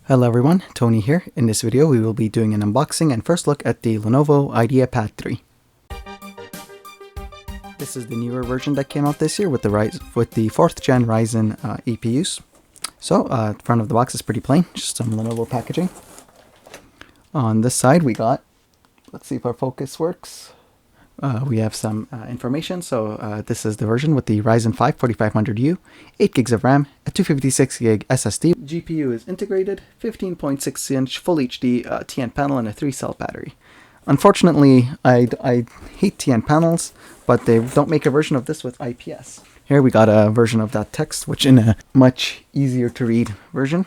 Hello everyone, Tony here. In this video we will be doing an unboxing and first look at the Lenovo Ideapad 3. This is the newer version that came out this year with the 4th gen Ryzen EPUs. So, front of the box is pretty plain, just some Lenovo packaging. On this side we got, let's see if our focus works. We have some information. So this is the version with the Ryzen 5 4500U, 8 gigs of RAM, a 256 gig SSD. GPU is integrated, 15.6 inch Full HD TN panel and a 3-cell battery. Unfortunately, I hate TN panels, but they don't make a version of this with IPS. Here we got a version of that text, which in a much easier to read version.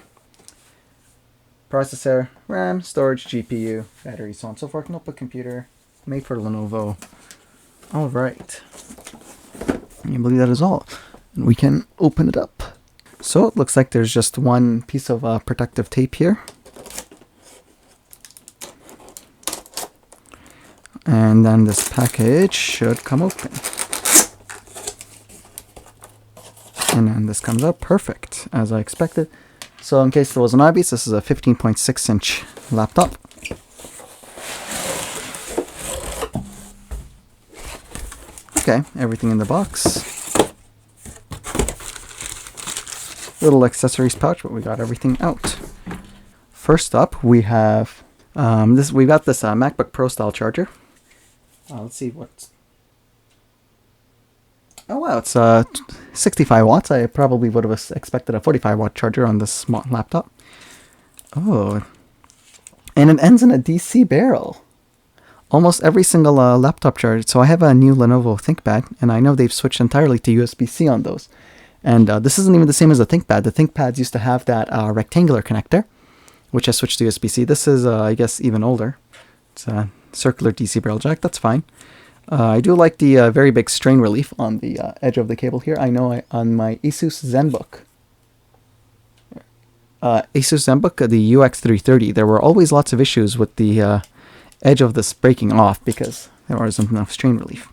Processor, RAM, storage, GPU, battery, so on and so forth. Notebook computer, made for Lenovo. Alright, can you believe that is all? And we can open it up. So it looks like there's just one piece of protective tape here. And then this package should come open. And then this comes up perfect, as I expected. So in case there wasn't obvious, this is a 15.6 inch laptop. Okay, everything in the box. Little accessories pouch, but we got everything out. First up, we have we got this MacBook Pro style charger. Let's see what's. Oh wow, it's 65 watts. I probably would have expected a 45-watt charger on this small laptop. Oh, and it ends in a DC barrel. Almost every single laptop charger. So I have a new Lenovo ThinkPad, and I know they've switched entirely to USB-C on those. And this isn't even the same as the ThinkPad. The ThinkPads used to have that rectangular connector, which has switched to USB-C. This is, I guess, even older. It's a circular DC barrel jack. That's fine. I do like the very big strain relief on the edge of the cable here. I know on my Asus ZenBook, the UX330, there were always lots of issues with the edge of this breaking off because there wasn't enough strain relief.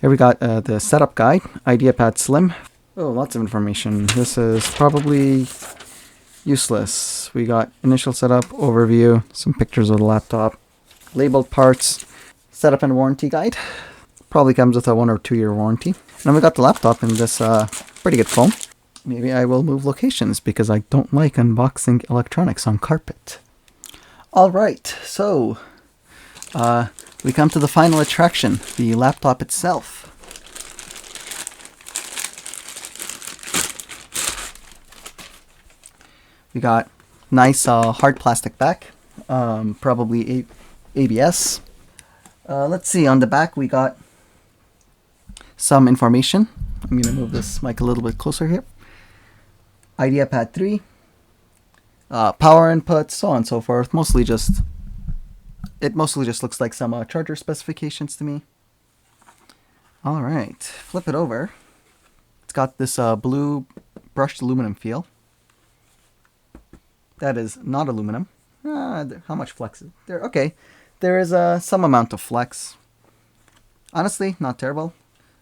Here we got the setup guide, Ideapad Slim. Oh, lots of information. This is probably useless. We got initial setup, overview, some pictures of the laptop, labeled parts, setup and warranty guide. Probably comes with a 1 or 2 year warranty. And then we got the laptop in this pretty good foam. Maybe I will move locations because I don't like unboxing electronics on carpet. Alright, so we come to the final attraction, the laptop itself. We got nice hard plastic back, probably ABS. Let's see, on the back we got some information. I'm going to move this mic a little bit closer here. Ideapad 3, power input, so on and so forth. It mostly just looks like some charger specifications to me. Alright, flip it over. It's got this blue brushed aluminum feel. That is not aluminum. How much flex is there? Okay, there is some amount of flex. Honestly, not terrible.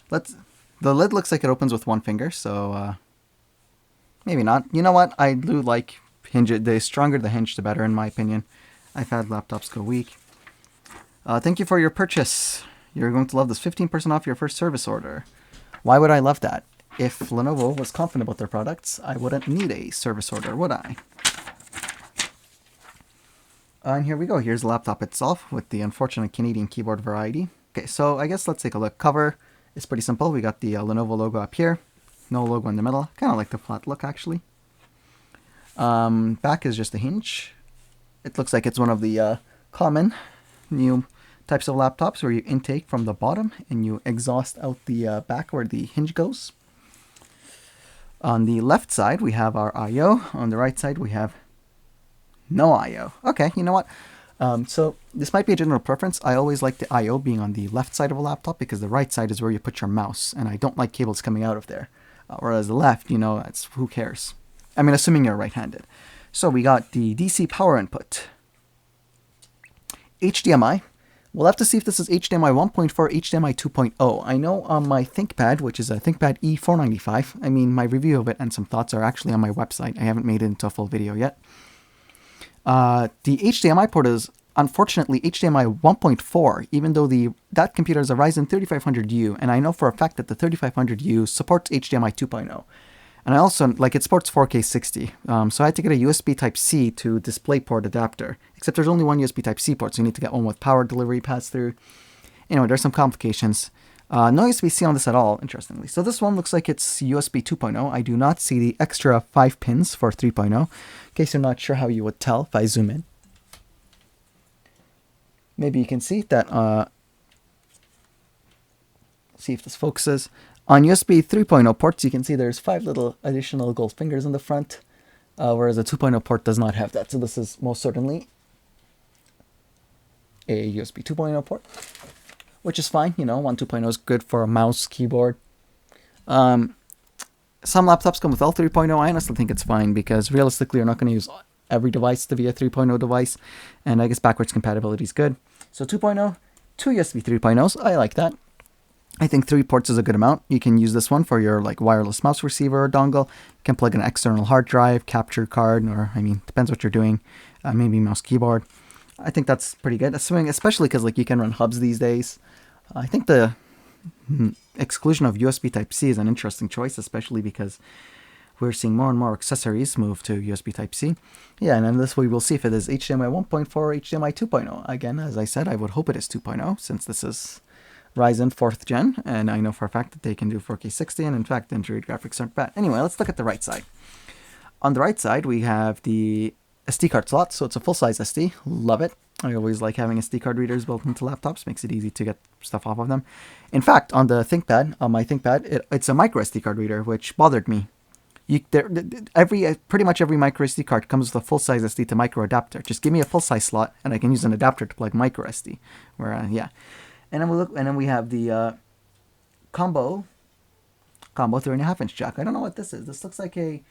The lid looks like it opens with one finger, so maybe not. You know what? I do like hinge. The stronger the hinge, the better, in my opinion. I've had laptops go weak. Thank you for your purchase. You're going to love this. 15% off your first service order. Why would I love that? If Lenovo was confident about their products, I wouldn't need a service order, would I? And here we go. Here's the laptop itself with the unfortunate Canadian keyboard variety. Okay, so I guess let's take a look. Cover is pretty simple. We got the Lenovo logo up here. No logo in the middle. Kind of like the flat look, actually. Back is just a hinge. It looks like it's one of the common new types of laptops where you intake from the bottom and you exhaust out the back where the hinge goes. On the left side, we have our I/O. On the right side, we have no I/O. Okay, you know what? So this might be a general preference. I always like the I/O being on the left side of a laptop because the right side is where you put your mouse, and I don't like cables coming out of there. Whereas the left, you know, it's who cares? I mean, assuming you're right-handed. So we got the DC power input. HDMI. We'll have to see if this is HDMI 1.4 or HDMI 2.0. I know on my ThinkPad, which is a ThinkPad E495, I mean, my review of it and some thoughts are actually on my website. I haven't made it into a full video yet. The HDMI port is unfortunately HDMI 1.4, even though that computer is a Ryzen 3500U, and I know for a fact that the 3500U supports HDMI 2.0. And I also, like, it supports 4K 60, so I had to get a USB Type-C to DisplayPort adapter, except there's only one USB Type-C port, so you need to get one with power delivery pass-through. Anyway, there's some complications. No USB-C on this at all, interestingly. So this one looks like it's USB 2.0. I do not see the extra 5 pins for 3.0, in case you're not sure how you would tell if I zoom in. Maybe you can see that, see if this focuses. On USB 3.0 ports, you can see there's 5 little additional gold fingers in the front, whereas a 2.0 port does not have that. So this is most certainly a USB 2.0 port, which is fine. You know, 1.2.0 is good for a mouse, keyboard. Some laptops come with all 3.0. I honestly think it's fine because realistically, you're not going to use every device to be a 3.0 device, and I guess backwards compatibility is good. So 2.0, 2 USB 3.0s, I like that. I think 3 ports is a good amount. You can use this one for your like wireless mouse receiver or dongle. You can plug an external hard drive, capture card, or I mean, depends what you're doing. Maybe mouse, keyboard. I think that's pretty good. Especially because like you can run hubs these days. I think the exclusion of USB Type-C is an interesting choice, especially because we're seeing more and more accessories move to USB Type-C. Yeah, and then this way we'll see if it is HDMI 1.4 or HDMI 2.0. Again, as I said, I would hope it is 2.0 since this is Ryzen 4th gen, and I know for a fact that they can do 4K 60, and in fact, the integrated graphics aren't bad. Anyway, let's look at the right side. On the right side, we have the SD card slot, so it's a full-size SD. Love it. I always like having SD card readers built into laptops. Makes it easy to get stuff off of them. In fact, on the ThinkPad, on my ThinkPad, it's a micro SD card reader, which bothered me. Pretty much every micro SD card comes with a full-size SD to micro adapter. Just give me a full-size slot, and I can use an adapter to plug micro SD. Yeah. And then we have the combo 3.5-inch jack. I don't know what this is. This looks like a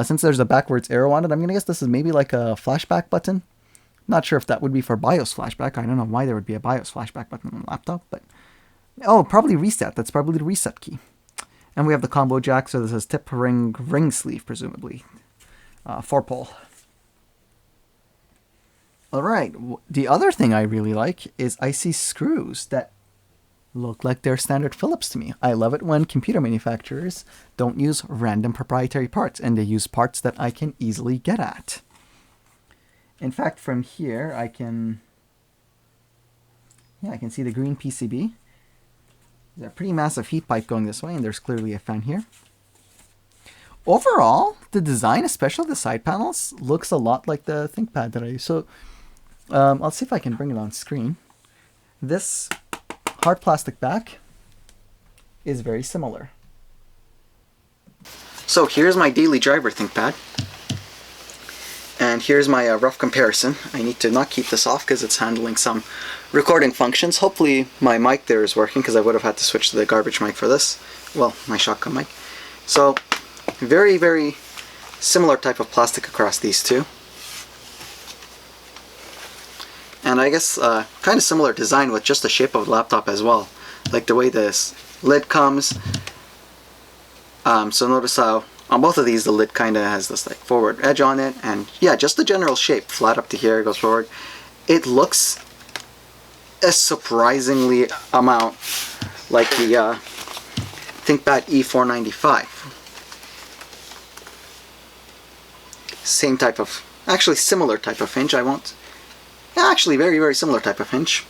since there's a backwards arrow on it, I'm gonna guess this is maybe like a flashback button. Not sure if that would be for BIOS flashback. I don't know why there would be a BIOS flashback button on a laptop, but oh, probably reset. That's probably the reset key. And we have the combo jack. So this is tip ring sleeve, presumably 4-pole. All right, the other thing I really like is I see screws that look like they're standard Phillips to me. I love it when computer manufacturers don't use random proprietary parts and they use parts that I can easily get at. In fact, from here, I can see the green PCB. There's a pretty massive heat pipe going this way, and there's clearly a fan here. Overall, the design, especially the side panels, looks a lot like the ThinkPad that I use. So I'll see if I can bring it on screen. This hard plastic back is very similar. So here's my daily driver ThinkPad. And here's my rough comparison. I need to not keep this off because it's handling some recording functions. Hopefully my mic there is working because I would have had to switch to the garbage mic for this. Well, my shotgun mic. So very, very similar type of plastic across these two. And I guess kind of similar design with just the shape of the laptop as well. Like the way this lid comes. So notice how on both of these the lid kind of has this like forward edge on it. And yeah, just the general shape. Flat up to here, goes forward. It looks a surprisingly amount like the ThinkPad E495. Same type of, actually similar type of hinge. Actually very, very similar type of hinge.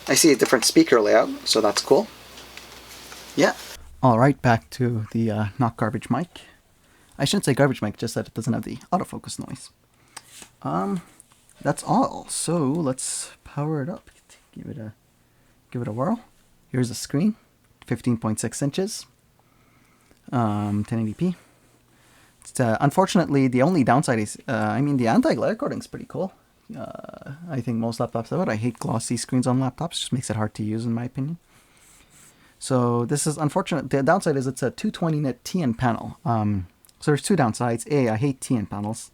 I see a different speaker layout, so that's cool. Yeah. Alright, back to the not garbage mic. I shouldn't say garbage mic, just that it doesn't have the autofocus noise. That's all. So let's power it up. Give it a whirl. Here's the screen, 15.6 inches, 1080p. Unfortunately, the only downside is, the anti-glare coating is pretty cool. I think most laptops have it. I hate glossy screens on laptops. It just makes it hard to use, in my opinion. So this is unfortunate. The downside is it's a 220-nit TN panel. So there's two downsides. A, I hate TN panels.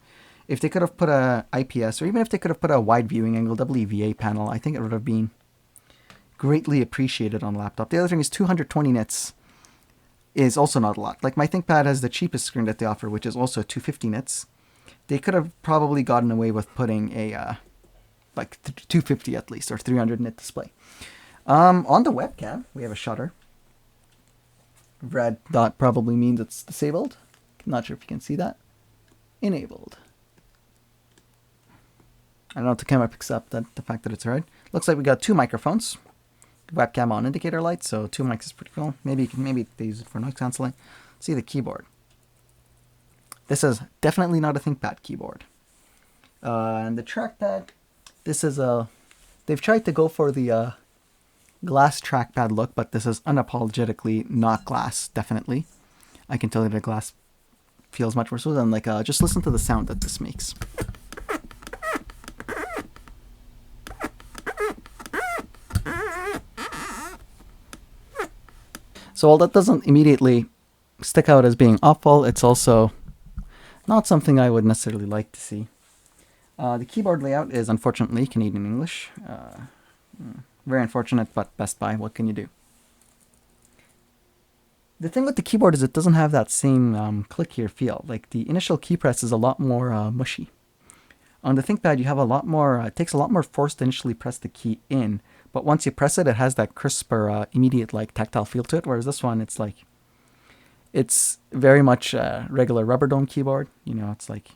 If they could have put a IPS, or even if they could have put a wide viewing angle WVA panel, I think it would have been greatly appreciated on a laptop. The other thing is 220 nits is also not a lot. Like my ThinkPad has the cheapest screen that they offer, which is also 250 nits. They could have probably gotten away with putting a like 250 at least, or 300 nit display. On the webcam, we have a shutter. Red dot probably means it's disabled. Not sure if you can see that. Enabled. I don't know if the camera picks up the fact that it's red. Looks like we got 2 microphones. Webcam on indicator light, so 2 mics is pretty cool. Maybe they use it for noise cancelling. See the keyboard. This is definitely not a ThinkPad keyboard. And the trackpad, this is they've tried to go for the glass trackpad look, but this is unapologetically not glass, definitely. I can tell you the glass feels much more smooth, and like, just listen to the sound that this makes. So while that doesn't immediately stick out as being awful, it's also not something I would necessarily like to see. The keyboard layout is unfortunately Canadian English. Very unfortunate, but Best Buy, what can you do? The thing with the keyboard is it doesn't have that same click here feel. Like the initial key press is a lot more mushy. On the ThinkPad, you have a lot more, it takes a lot more force to initially press the key in, but once you press it, it has that crisper, immediate like tactile feel to it, whereas this one, it's like, it's very much a regular rubber dome keyboard. You know, it's like,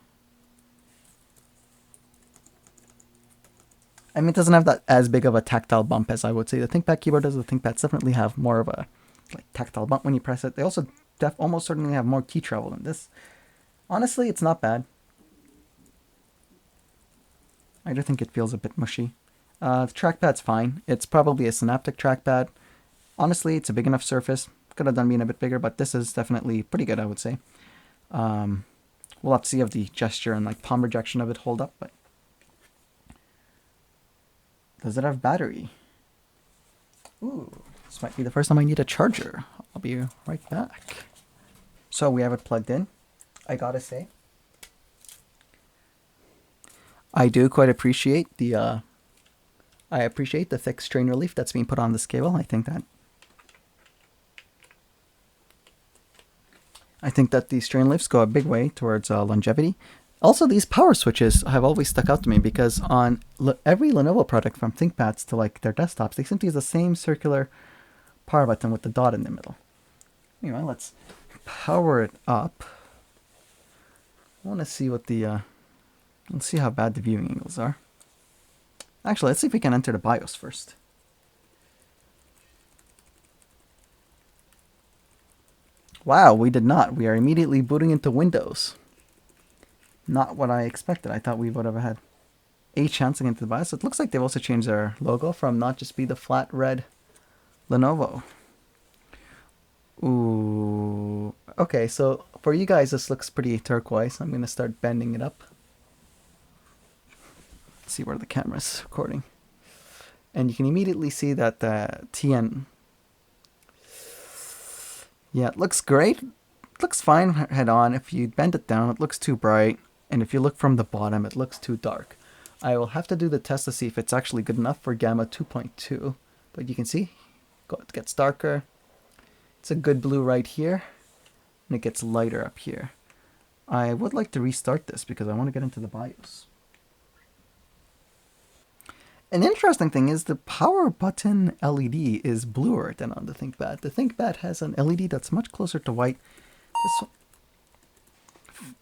I mean, it doesn't have that as big of a tactile bump as I would say the ThinkPad keyboard does. The ThinkPads definitely have more of a like tactile bump when you press it. They also almost certainly have more key travel than this. Honestly, it's not bad. I do think it feels a bit mushy. The trackpad's fine. It's probably a Synaptic trackpad. Honestly, it's a big enough surface. Could have done being a bit bigger, but this is definitely pretty good, I would say. We'll have to see if the gesture and like palm rejection of it hold up, but does it have battery? Ooh, this might be the first time I need a charger. I'll be right back. So we have it plugged in. I gotta say, I do quite appreciate the thick strain relief that's being put on this cable. I think that these strain reliefs go a big way towards longevity. Also, these power switches have always stuck out to me because on every Lenovo product, from ThinkPads to like their desktops, they seem to use the same circular power button with the dot in the middle. Anyway, let's power it up. I want to see what the let's see how bad the viewing angles are. Actually, let's see if we can enter the BIOS first. Wow, we did not. We are immediately booting into Windows. Not what I expected. I thought we would have had a chance to get into the BIOS. It looks like they've also changed their logo from not just be the flat red Lenovo. Ooh. Okay, so for you guys, this looks pretty turquoise. I'm going to start bending it up. Let's see where the camera's recording. And you can immediately see that the TN... Yeah, it looks great. It looks fine head on. If you bend it down, it looks too bright. And if you look from the bottom, it looks too dark. I will have to do the test to see if it's actually good enough for Gamma 2.2. But you can see, it gets darker. It's a good blue right here. And it gets lighter up here. I would like to restart this because I want to get into the BIOS. An interesting thing is the power button LED is bluer than on the ThinkPad. The ThinkPad has an LED that's much closer to white. This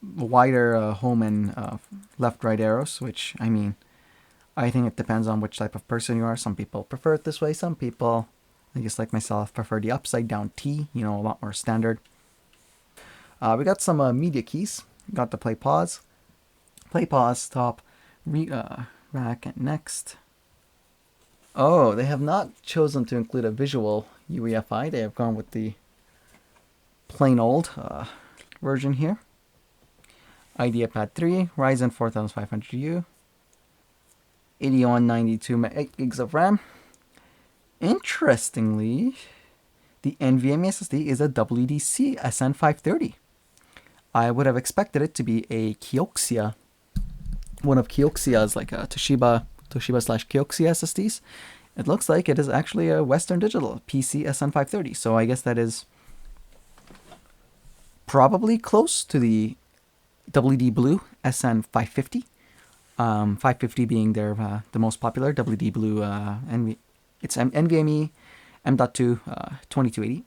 wider home and left-right arrows, which, I mean, I think it depends on which type of person you are. Some people prefer it this way. Some people, I guess like myself, prefer the upside-down T, you know, a lot more standard. We got some media keys. Got the play, pause, stop, rack, and next. Oh, they have not chosen to include a visual UEFI. They have gone with the plain old version here. Ideapad 3, Ryzen 4500U, 8192 gigs of RAM. Interestingly, the NVMe SSD is a WDC SN530. I would have expected it to be a Kioxia, one of Kioxia's like a Toshiba / Kioxia SSDs. It looks like it is actually a Western Digital PC SN530. So I guess that is probably close to the WD Blue SN550. 550 being their the most popular. WD Blue it's NVMe M.2 2280.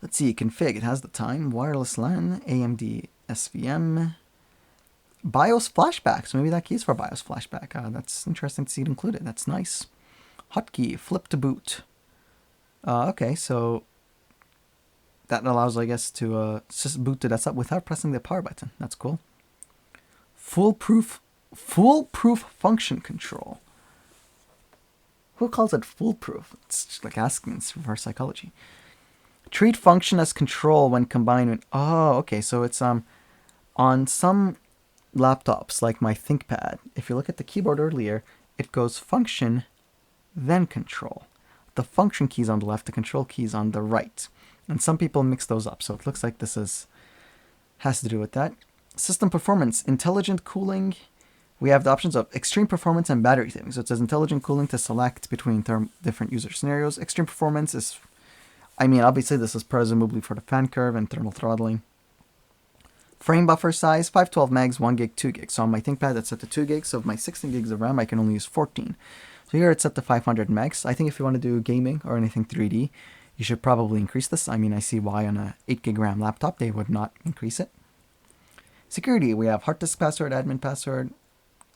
Let's see, config. It has the time, wireless LAN, AMD SVM, BIOS flashback. So maybe that key is for BIOS flashback. That's interesting to see it included. That's nice. Hotkey, flip to boot. Okay, so that allows, I guess, to just boot the desktop without pressing the power button. That's cool. Foolproof function control. Who calls it foolproof? It's just like asking. It's reverse psychology. Treat function as control when combined with... Oh, okay. So it's on some laptops, like my ThinkPad. If you look at the keyboard earlier, it goes function, then control. The function key is on the left, the control key is on the right. And some people mix those up. So it looks like this has to do with that. System performance, intelligent cooling. We have the options of extreme performance and battery saving. So it says intelligent cooling to select between different user scenarios. Extreme performance is, I mean, obviously this is presumably for the fan curve and thermal throttling. Frame buffer size, 512 megs, 1 gig, 2 gigs. So on my ThinkPad, that's set to 2 gigs. So of my 16 gigs of RAM, I can only use 14. So here it's set to 500 megs. I think if you want to do gaming or anything 3D, you should probably increase this. I mean, I see why on a 8 gig RAM laptop, they would not increase it. Security, we have hard disk password, admin password,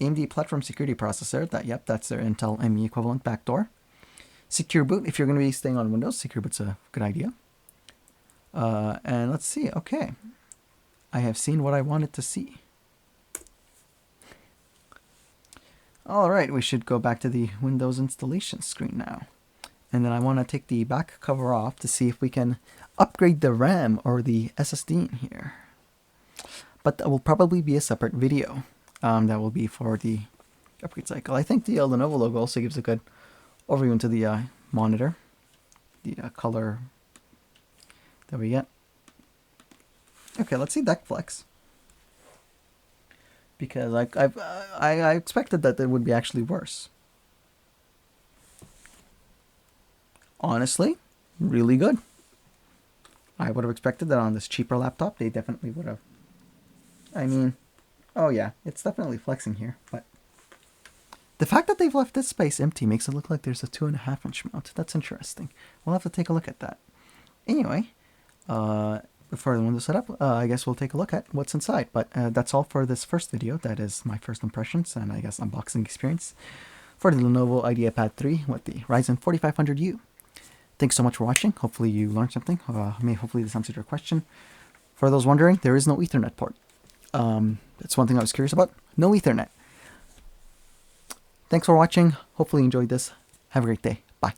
AMD platform security processor. That's their Intel ME equivalent backdoor. Secure boot, if you're going to be staying on Windows, secure boot's a good idea. And let's see, okay. I have seen what I wanted to see. All right, we should go back to the Windows installation screen now. And then I want to take the back cover off to see if we can upgrade the RAM or the SSD in here. But that will probably be a separate video. That will be for the upgrade cycle. I think the Lenovo logo also gives a good overview into the monitor. The color that we get. Okay, let's see deck flex. Because I expected that it would be actually worse. Honestly, really good. I would have expected that on this cheaper laptop, they definitely would have. I mean, oh yeah, it's definitely flexing here, but the fact that they've left this space empty makes it look like there's a 2.5-inch mount. That's interesting. We'll have to take a look at that. Anyway, before the Windows setup, I guess we'll take a look at what's inside. But that's all for this first video. That is my first impressions and I guess unboxing experience for the Lenovo Ideapad 3 with the Ryzen 4500U. Thanks so much for watching. Hopefully you learned something. Hopefully this answered your question. For those wondering, there is no Ethernet port. That's one thing I was curious about. No Ethernet. Thanks for watching. Hopefully you enjoyed this. Have a great day. Bye.